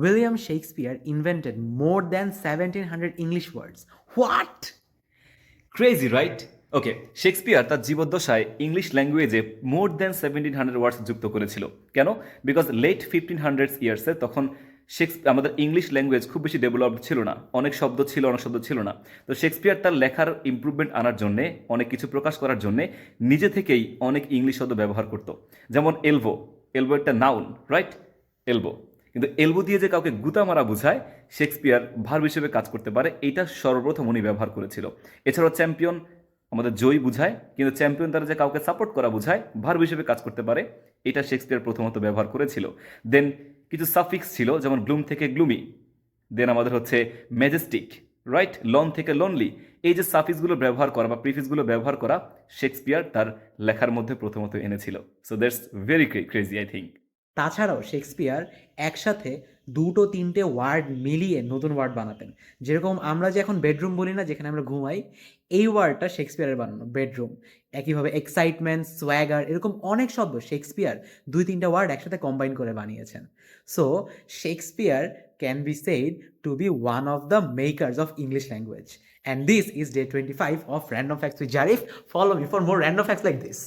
William Shakespeare invented more than 1700 English words. What? Crazy right? Okay, Shakespeare তার জীবদ্দশায় English ল্যাঙ্গুয়েজে more than 1700 ওয়ার্ডস যুক্ত করেছিল। কেন? বিকজ লেট 1500 ইয়ার্সে তখন আমাদের ইংলিশ ল্যাঙ্গুয়েজ খুব বেশি ডেভেলপড ছিল না, অনেক শব্দ ছিল, অনেক শব্দ ছিল না। তো শেক্সপিয়ার তার লেখার ইম্প্রুভমেন্ট আনার জন্যে, অনেক কিছু প্রকাশ করার জন্যে নিজে থেকেই অনেক ইংলিশ শব্দ ব্যবহার করতো। যেমন এলভো, এলভো একটা নাউন, রাইট? এলবো, কিন্তু এলবো দিয়ে যে কাউকে গুতা মারা বোঝায়, শেক্সপিয়ার ভার্ব হিসেবে কাজ করতে পারে, এইটা সর্বপ্রথম উনি ব্যবহার করেছিল। এছাড়াও চ্যাম্পিয়ন আমাদের জয়ী বুঝায়, কিন্তু চ্যাম্পিয়ন দ্বারা যে কাউকে সাপোর্ট করা বোঝায়, ভার্ব হিসেবে কাজ করতে পারে, এটা শেক্সপিয়ার প্রথমত ব্যবহার করেছিল। দেন কিছু সাফিক্স ছিল, যেমন গ্লুম থেকে গ্লুমি, দেন আমাদের হচ্ছে ম্যাজেস্টিক, রাইট? লন থেকে লনলি। এই যে সাফিক্সগুলো ব্যবহার করা বা প্রিফিক্সগুলো ব্যবহার করা, শেক্সপিয়ার তার লেখার মধ্যে প্রথমত এনেছিল। So that's very crazy I think. তাছাড়াও শেক্সপিয়ার একসাথে দুটো তিনটে ওয়ার্ড মিলিয়ে নতুন ওয়ার্ড বানাতেন। যেরকম আমরা যে এখন বেডরুম বলি না, যেখানে আমরা ঘুমাই, এই ওয়ার্ডটা শেক্সপিয়ারের বানানো, বেডরুম। একইভাবে এক্সাইটমেন্ট, সোয়াগার, এরকম অনেক শব্দ শেক্সপিয়ার দুই তিনটা ওয়ার্ড একসাথে কম্বাইন করে বানিয়েছেন। So Shakespeare can be said to be one of the makers of English language. And this is day 25 of Random Facts with Jarif. Follow me for more random facts like this.